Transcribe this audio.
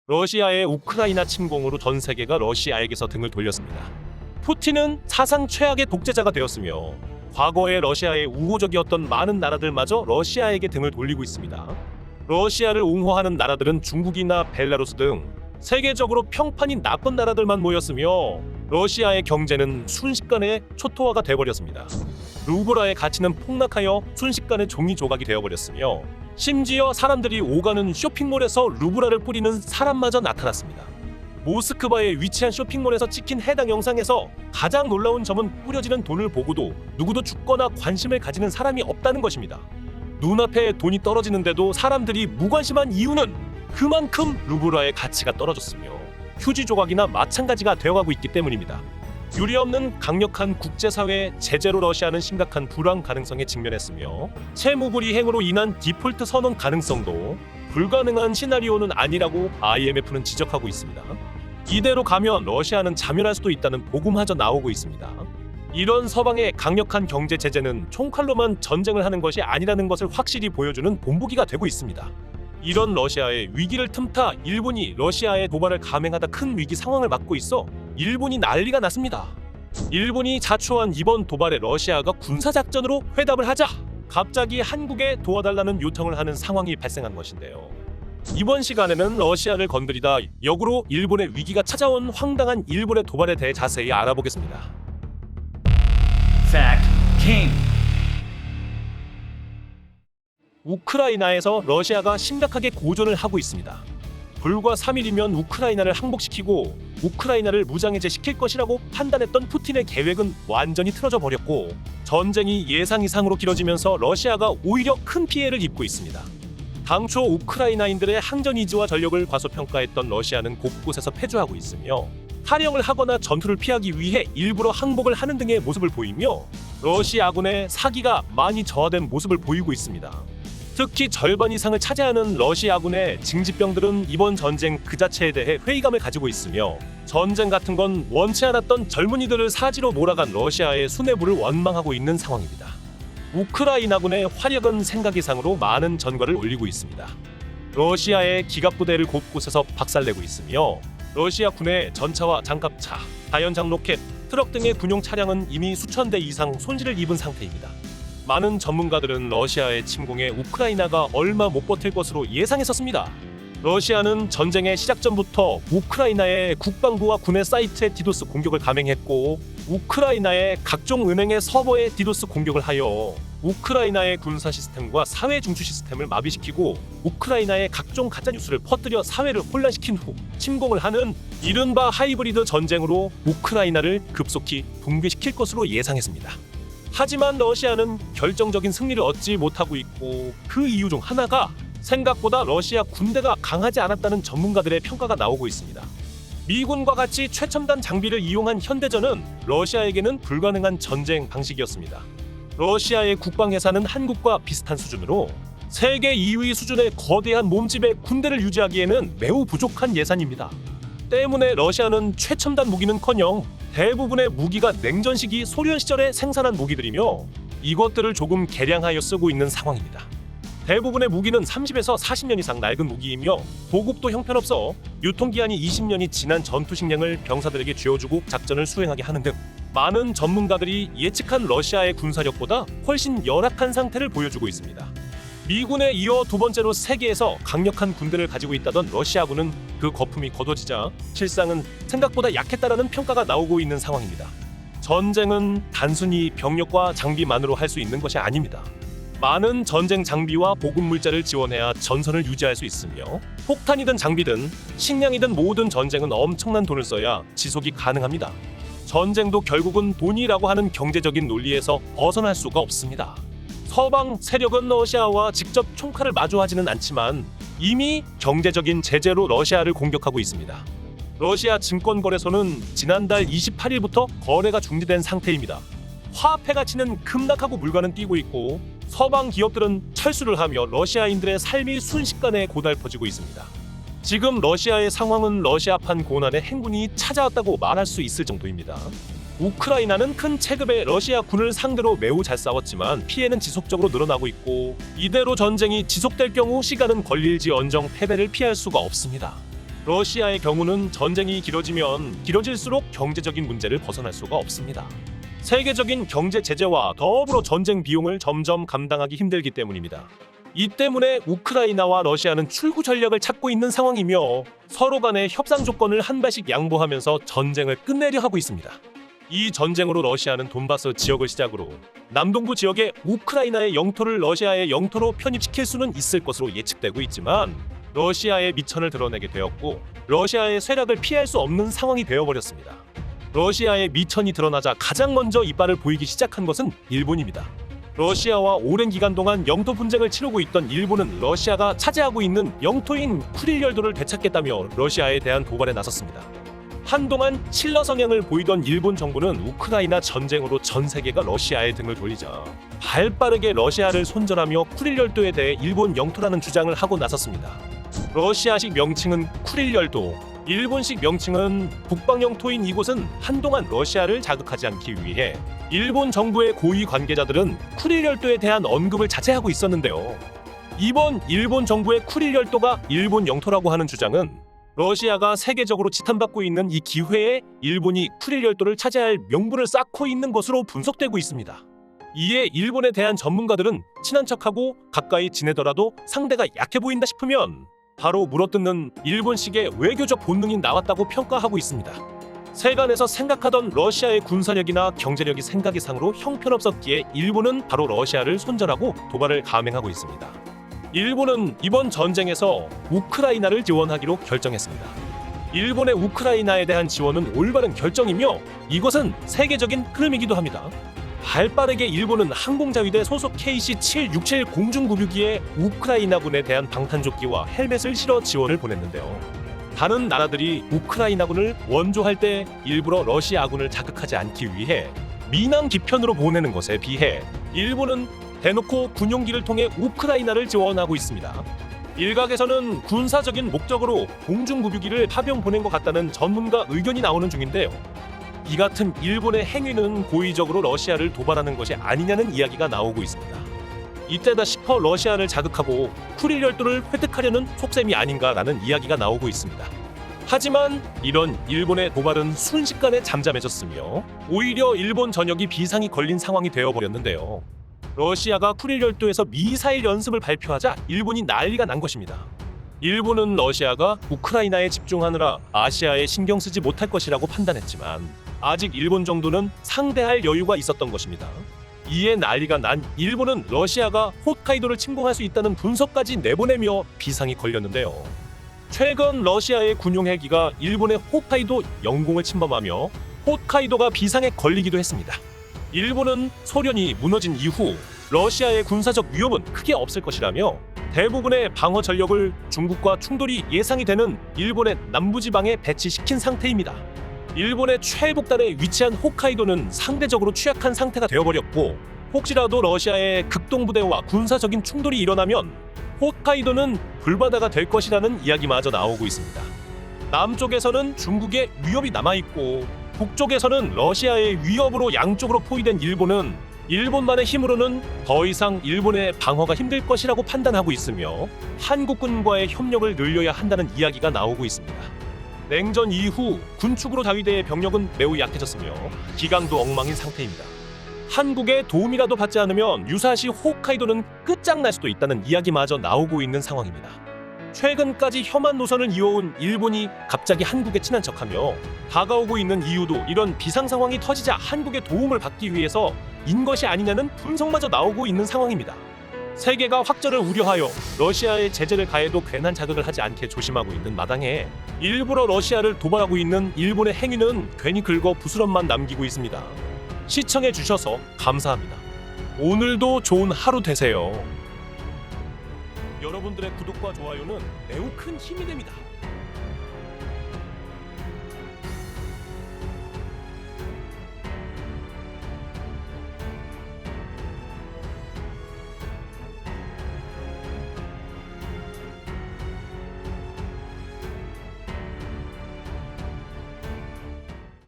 러시아의 우크라이나 침공으로 전 세계가 러시아에게서 등을 돌렸습니다. 푸틴은 사상 최악의 독재자가 되었으며 과거의 러시아의 우호적이었던 많은 나라들마저 러시아에게 등을 돌리고 있습니다. 러시아를 옹호하는 나라들은 중국이나 벨라루스 등 세계적으로 평판이 나쁜 나라들만 모였으며 러시아의 경제는 순식간에 초토화가 되어버렸습니다. 루블화의 가치는 폭락하여 순식간에 종이 조각이 되어버렸으며 심지어 사람들이 오가는 쇼핑몰에서 루블화를 뿌리는 사람마저 나타났습니다. 모스크바에 위치한 쇼핑몰에서 찍힌 해당 영상에서 가장 놀라운 점은 뿌려지는 돈을 보고도 누구도 죽거나 관심을 가지는 사람이 없다는 것입니다. 눈앞에 돈이 떨어지는데도 사람들이 무관심한 이유는 그만큼 루블화의 가치가 떨어졌으며 휴지 조각이나 마찬가지가 되어가고 있기 때문입니다. 유례없는 강력한 국제사회의 제재로 러시아는 심각한 불황 가능성에 직면했으며 채무불이 행으로 인한 디폴트 선언 가능성도 불가능한 시나리오는 아니라고 IMF는 지적하고 있습니다. 이대로 가면 러시아는 자멸할 수도 있다는 보고마저 나오고 있습니다. 이런 서방의 강력한 경제 제재는 총칼로만 전쟁을 하는 것이 아니라는 것을 확실히 보여주는 본보기가 되고 있습니다. 이런 러시아의 위기를 틈타 일본이 러시아에 도발을 감행하다 큰 위기 상황을 맞고 있어 일본이 난리가 났습니다. 일본이 자초한 이번 도발에 러시아가 군사작전으로 회답을 하자 갑자기 한국에 도와달라는 요청을 하는 상황이 발생한 것인데요. 이번 시간에는 러시아를 건드리다 역으로 일본의 위기가 찾아온 황당한 일본의 도발에 대해 자세히 알아보겠습니다. Fact King. 우크라이나에서 러시아가 심각하게 고전을 하고 있습니다. 불과 3일이면 우크라이나를 항복시키고 우크라이나를 무장해제시킬 것이라고 판단했던 푸틴의 계획은 완전히 틀어져 버렸고 전쟁이 예상 이상으로 길어지면서 러시아가 오히려 큰 피해를 입고 있습니다. 당초 우크라이나인들의 항전 의지와 전력을 과소평가했던 러시아는 곳곳에서 패주하고 있으며 탈영을 하거나 전투를 피하기 위해 일부러 항복을 하는 등의 모습을 보이며 러시아군의 사기가 많이 저하된 모습을 보이고 있습니다. 특히 절반 이상을 차지하는 러시아군의 징집병들은 이번 전쟁 그 자체에 대해 회의감을 가지고 있으며 전쟁 같은 건 원치 않았던 젊은이들을 사지로 몰아간 러시아의 수뇌부를 원망하고 있는 상황입니다. 우크라이나군의 화력은 생각 이상으로 많은 전과를 올리고 있습니다. 러시아의 기갑부대를 곳곳에서 박살내고 있으며 러시아 군의 전차와 장갑차, 다연장 로켓, 트럭 등의 군용 차량은 이미 수천 대 이상 손실을 입은 상태입니다. 많은 전문가들은 러시아의 침공에 우크라이나가 얼마 못 버틸 것으로 예상했었습니다. 러시아는 전쟁의 시작 전부터 우크라이나의 국방부와 군의 사이트에 디도스 공격을 감행했고 우크라이나의 각종 은행의 서버에 디도스 공격을 하여 우크라이나의 군사 시스템과 사회 중추 시스템을 마비시키고 우크라이나의 각종 가짜뉴스를 퍼뜨려 사회를 혼란시킨 후 침공을 하는 이른바 하이브리드 전쟁으로 우크라이나를 급속히 붕괴시킬 것으로 예상했습니다. 하지만 러시아는 결정적인 승리를 얻지 못하고 있고 그 이유 중 하나가 생각보다 러시아 군대가 강하지 않았다는 전문가들의 평가가 나오고 있습니다. 미군과 같이 최첨단 장비를 이용한 현대전은 러시아에게는 불가능한 전쟁 방식이었습니다. 러시아의 국방 예산은 한국과 비슷한 수준으로 세계 2위 수준의 거대한 몸집의 군대를 유지하기에는 매우 부족한 예산입니다. 때문에 러시아는 최첨단 무기는커녕 대부분의 무기가 냉전 시기 소련 시절에 생산한 무기들이며 이것들을 조금 개량하여 쓰고 있는 상황입니다. 대부분의 무기는 30에서 40년 이상 낡은 무기이며 보급도 형편없어 유통기한이 20년이 지난 전투 식량을 병사들에게 쥐어주고 작전을 수행하게 하는 등 많은 전문가들이 예측한 러시아의 군사력보다 훨씬 열악한 상태를 보여주고 있습니다. 미군에 이어 두 번째로 세계에서 강력한 군대를 가지고 있다던 러시아군은 그 거품이 걷어지자 실상은 생각보다 약했다라는 평가가 나오고 있는 상황입니다. 전쟁은 단순히 병력과 장비만으로 할 수 있는 것이 아닙니다. 많은 전쟁 장비와 보급 물자를 지원해야 전선을 유지할 수 있으며 폭탄이든 장비든 식량이든 모든 전쟁은 엄청난 돈을 써야 지속이 가능합니다. 전쟁도 결국은 돈이라고 하는 경제적인 논리에서 벗어날 수가 없습니다. 서방 세력은 러시아와 직접 총칼을 마주하지는 않지만 이미 경제적인 제재로 러시아를 공격하고 있습니다. 러시아 증권거래소는 지난달 28일부터 거래가 중지된 상태입니다. 화폐 가치는 급락하고 물가는 뛰고 있고 서방 기업들은 철수를 하며 러시아인들의 삶이 순식간에 고달퍼지고 있습니다. 지금 러시아의 상황은 러시아판 고난의 행군이 찾아왔다고 말할 수 있을 정도입니다. 우크라이나는 큰 체급의 러시아 군을 상대로 매우 잘 싸웠지만 피해는 지속적으로 늘어나고 있고 이대로 전쟁이 지속될 경우 시간은 걸릴지언정 패배를 피할 수가 없습니다. 러시아의 경우는 전쟁이 길어지면 길어질수록 경제적인 문제를 벗어날 수가 없습니다. 세계적인 경제 제재와 더불어 전쟁 비용을 점점 감당하기 힘들기 때문입니다. 이 때문에 우크라이나와 러시아는 출구 전략을 찾고 있는 상황이며 서로 간의 협상 조건을 한 발씩 양보하면서 전쟁을 끝내려 하고 있습니다. 이 전쟁으로 러시아는 돈바스 지역을 시작으로 남동부 지역의 우크라이나의 영토를 러시아의 영토로 편입시킬 수는 있을 것으로 예측되고 있지만 러시아의 미천을 드러내게 되었고 러시아의 쇠락을 피할 수 없는 상황이 되어버렸습니다. 러시아의 미천이 드러나자 가장 먼저 이빨을 보이기 시작한 것은 일본입니다. 러시아와 오랜 기간 동안 영토 분쟁을 치르고 있던 일본은 러시아가 차지하고 있는 영토인 쿠릴열도를 되찾겠다며 러시아에 대한 도발에 나섰습니다. 한동안 신러 성향을 보이던 일본 정부는 우크라이나 전쟁으로 전 세계가 러시아의 등을 돌리자 발빠르게 러시아를 손절하며 쿠릴열도에 대해 일본 영토라는 주장을 하고 나섰습니다. 러시아식 명칭은 쿠릴열도, 일본식 명칭은 북방 영토인 이곳은 한동안 러시아를 자극하지 않기 위해 일본 정부의 고위 관계자들은 쿠릴열도에 대한 언급을 자제하고 있었는데요. 이번 일본 정부의 쿠릴열도가 일본 영토라고 하는 주장은 러시아가 세계적으로 지탄받고 있는 이 기회에 일본이 쿠릴열도를 차지할 명분을 쌓고 있는 것으로 분석되고 있습니다. 이에 일본에 대한 전문가들은 친한 척하고 가까이 지내더라도 상대가 약해 보인다 싶으면 바로 물어뜯는 일본식의 외교적 본능이 나왔다고 평가하고 있습니다. 세간에서 생각하던 러시아의 군사력이나 경제력이 생각이상으로 형편없었기에 일본은 바로 러시아를 손절하고 도발을 감행하고 있습니다. 일본은 이번 전쟁에서 우크라이나를 지원하기로 결정했습니다. 일본의 우크라이나에 대한 지원은 올바른 결정이며 이것은 세계적인 흐름이기도 합니다. 발빠르게 일본은 항공자위대 소속 KC-767 공중구류기에 우크라이나군에 대한 방탄조끼와 헬멧을 실어 지원을 보냈는데요. 다른 나라들이 우크라이나군을 원조할 때 일부러 러시아군을 자극하지 않기 위해 미남 기편으로 보내는 것에 비해 일본은 대놓고 군용기를 통해 우크라이나를 지원하고 있습니다. 일각에서는 군사적인 목적으로 공중구류기를 파병 보낸 것 같다는 전문가 의견이 나오는 중인데요. 이 같은 일본의 행위는 고의적으로 러시아를 도발하는 것이 아니냐는 이야기가 나오고 있습니다. 이때다 싶어 러시아를 자극하고 쿠릴열도를 획득하려는 속셈이 아닌가라는 이야기가 나오고 있습니다. 하지만 이런 일본의 도발은 순식간에 잠잠해졌으며 오히려 일본 전역이 비상이 걸린 상황이 되어버렸는데요. 러시아가 쿠릴열도에서 미사일 연습을 발표하자 일본이 난리가 난 것입니다. 일본은 러시아가 우크라이나에 집중하느라 아시아에 신경 쓰지 못할 것이라고 판단했지만 아직 일본 정도는 상대할 여유가 있었던 것입니다. 이에 난리가 난 일본은 러시아가 홋카이도를 침공할 수 있다는 분석까지 내보내며 비상이 걸렸는데요. 최근 러시아의 군용 헬기가 일본의 홋카이도 영공을 침범하며 홋카이도가 비상에 걸리기도 했습니다. 일본은 소련이 무너진 이후 러시아의 군사적 위협은 크게 없을 것이라며 대부분의 방어 전력을 중국과 충돌이 예상이 되는 일본의 남부지방에 배치시킨 상태입니다. 일본의 최북단에 위치한 홋카이도는 상대적으로 취약한 상태가 되어버렸고 혹시라도 러시아의 극동부대와 군사적인 충돌이 일어나면 홋카이도는 불바다가 될 것이라는 이야기마저 나오고 있습니다. 남쪽에서는 중국의 위협이 남아있고 북쪽에서는 러시아의 위협으로 양쪽으로 포위된 일본은 일본만의 힘으로는 더 이상 일본의 방어가 힘들 것이라고 판단하고 있으며 한국군과의 협력을 늘려야 한다는 이야기가 나오고 있습니다. 냉전 이후 군축으로 자위대의 병력은 매우 약해졌으며 기강도 엉망인 상태입니다. 한국의 도움이라도 받지 않으면 유사시 홋카이도는 끝장날 수도 있다는 이야기마저 나오고 있는 상황입니다. 최근까지 혐한 노선을 이어온 일본이 갑자기 한국에 친한 척하며 다가오고 있는 이유도 이런 비상 상황이 터지자 한국의 도움을 받기 위해서 인 것이 아니냐는 분석마저 나오고 있는 상황입니다. 세계가 확전을 우려하여 러시아에 제재를 가해도 괜한 자극을 하지 않게 조심하고 있는 마당에 일부러 러시아를 도발하고 있는 일본의 행위는 괜히 긁어 부스럼만 남기고 있습니다. 시청해주셔서 감사합니다. 오늘도 좋은 하루 되세요. 여러분들의 구독과 좋아요는 매우 큰 힘이 됩니다.